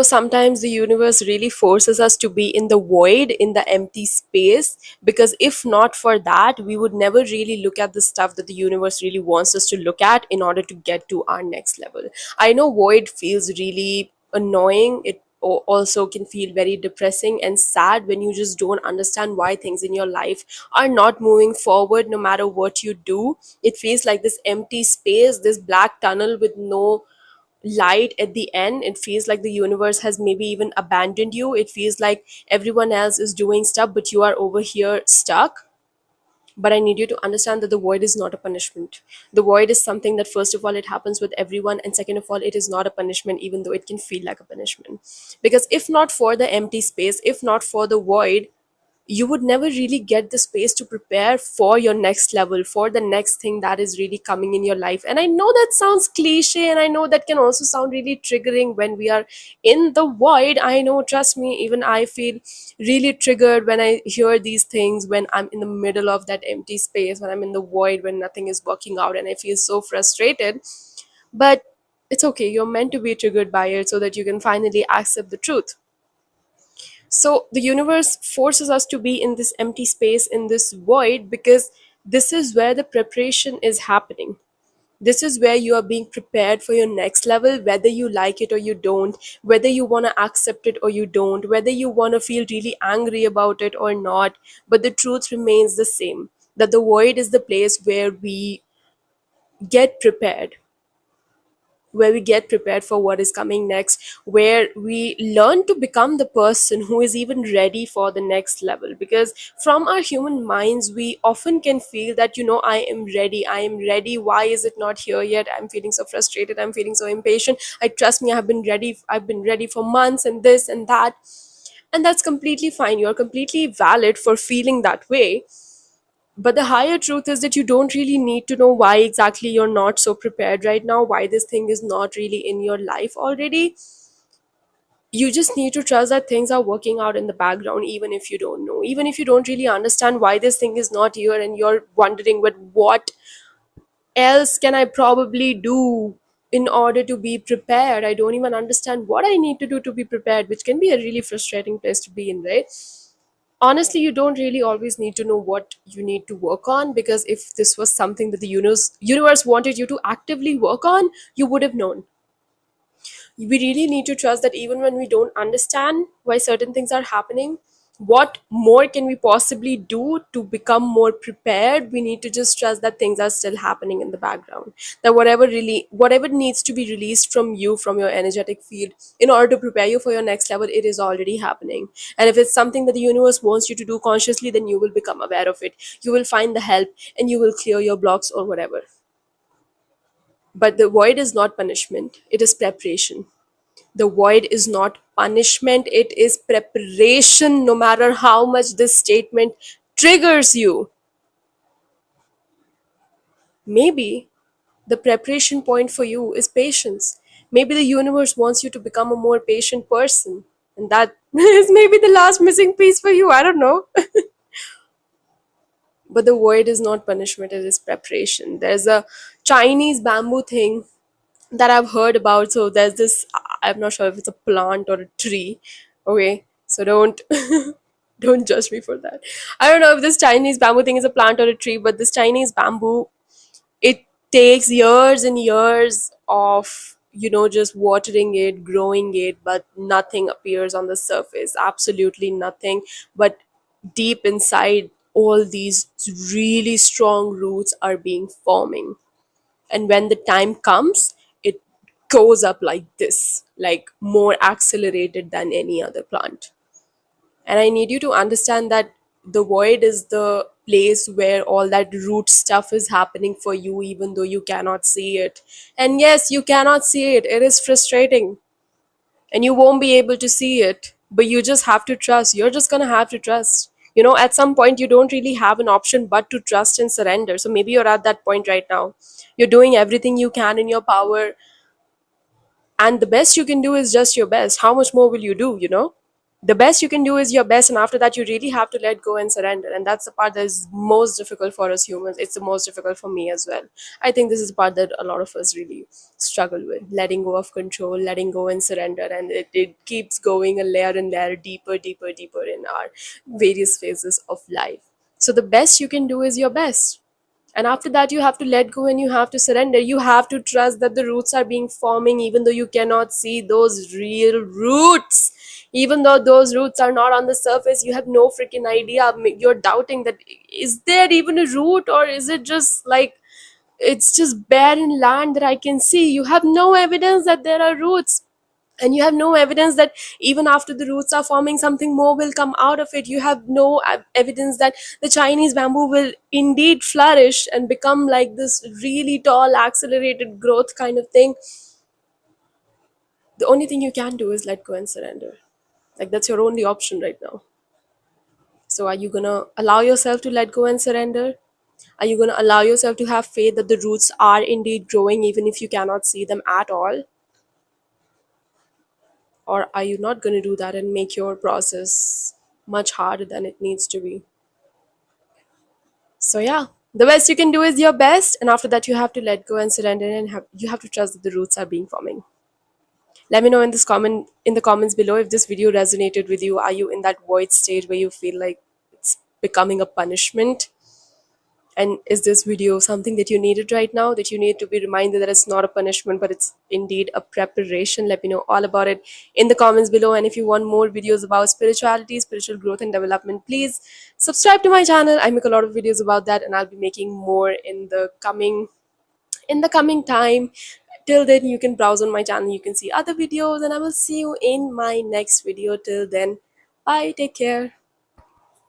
Sometimes the universe really forces us to be in the void, in the empty space, because if not for that, we would never really look at the stuff that the universe really wants us to look at in order to get to our next level. I know void feels really annoying. It also can feel very depressing and sad when you just don't understand why things in your life are not moving forward no matter what you do. It feels like this empty space, this black tunnel with no light at the end. It feels like the universe has maybe even abandoned you. It feels like everyone else is doing stuff but you are over here stuck. But I need you to understand that the void is not a punishment. The void is something that, first of all, it happens with everyone, and second of all, it is not a punishment, even though it can feel like a punishment. Because if not for the empty space, if not for the void, you would never really get the space to prepare for your next level, for the next thing that is really coming in your life. And I know that sounds cliche, and I know that can also sound really triggering when we are in the void. I know, trust me, even I feel really triggered when I hear these things, when I'm in the middle of that empty space, when I'm in the void, when nothing is working out, and I feel so frustrated. But it's okay, you're meant to be triggered by it so that you can finally accept the truth. So the universe forces us to be in this empty space, in this void, because this is where the preparation is happening. This is where you are being prepared for your next level, whether you like it or you don't, whether you want to accept it or you don't, whether you want to feel really angry about it or not. But the truth remains the same, that the void is the place where we get prepared, where we get prepared for what is coming next, where we learn to become the person who is even ready for the next level. Because from our human minds, we often can feel that, I am ready. Why is it not here yet? I'm feeling so frustrated. I'm feeling so impatient. I trust me, I've been ready for months and this and that. And that's completely fine. You're completely valid for feeling that way, but the higher truth is that you don't really need to know why exactly you're not so prepared right now, why this thing is not really in your life already. You just need to trust that things are working out in the background, even if you don't know, even if you don't really understand why this thing is not here, and you're wondering, but what else can I probably do in order to be prepared? I don't even understand what I need to do to be prepared, which can be a really frustrating place to be in, right? Honestly, you don't really always need to know what you need to work on, because if this was something that the universe wanted you to actively work on, you would have known. We really need to trust that even when we don't understand why certain things are happening, what more can we possibly do to become more prepared? We need to just trust that things are still happening in the background, that whatever needs to be released from you, from your energetic field, in order to prepare you for your next level, it is already happening. And if it's something that the universe wants you to do consciously, then you will become aware of it, you will find the help, and you will clear your blocks or whatever. But the void is not punishment, it is preparation. The void is not punishment, it is preparation. No matter how much this statement triggers you, maybe the preparation point for you is patience. Maybe the universe wants you to become a more patient person. And that is maybe the last missing piece for you. I don't know. But the void is not punishment, it is preparation. There's a Chinese bamboo thing that I've heard about. So there's this, I'm not sure if it's a plant or a tree. Okay, so don't judge me for that. I don't know if this Chinese bamboo thing is a plant or a tree, but this Chinese bamboo, it takes years and years of just watering it, growing it, but nothing appears on the surface. Absolutely nothing. But deep inside, all these really strong roots are being forming, and when the time comes, it goes up like this, like more accelerated than any other plant. And I need you to understand that the void is the place where all that root stuff is happening for you, even though you cannot see it. And yes, you cannot see it, it is frustrating, and you won't be able to see it, but you just have to trust. You're just going to have to trust. At some point you don't really have an option but to trust and surrender. So maybe you're at that point right now. You're doing everything you can in your power, and the best you can do is just your best. How much more will you do? The best you can do is your best, and after that you really have to let go and surrender. And that's the part that is most difficult for us humans. It's the most difficult for me as well. I think this is the part that a lot of us really struggle with, letting go of control, letting go and surrender. And it keeps going a layer and layer, deeper, deeper, deeper in our various phases of life. So the best you can do is your best, and after that you have to let go and you have to surrender. You have to trust that the roots are being forming, even though you cannot see those real roots. Even though those roots are not on the surface, you have no freaking idea. You're doubting that, is there even a root, or is it just like, it's just barren land that I can see? You have no evidence that there are roots, and you have no evidence that even after the roots are forming, something more will come out of it. You have no evidence that the Chinese bamboo will indeed flourish and become like this really tall accelerated growth kind of thing. The only thing you can do is let go and surrender. Like, that's your only option right now. So are you gonna allow yourself to let go and surrender? Are you gonna allow yourself to have faith that the roots are indeed growing even if you cannot see them at all? Or are you not going to do that and make your process much harder than it needs to be? So yeah, the best you can do is your best, and after that you have to let go and surrender, and you have to trust that the roots are being forming. Let me know in the comments below if this video resonated with you. Are you in that void stage where you feel like it's becoming a punishment? And is this video something that you needed right now, that you need to be reminded that it's not a punishment, but it's indeed a preparation? Let me know all about it in the comments below. And if you want more videos about spirituality, spiritual growth, and development, please subscribe to my channel. I make a lot of videos about that, and I'll be making more in the coming time. Till then, you can browse on my channel, you can see other videos, and I will see you in my next video. Till then, bye, take care.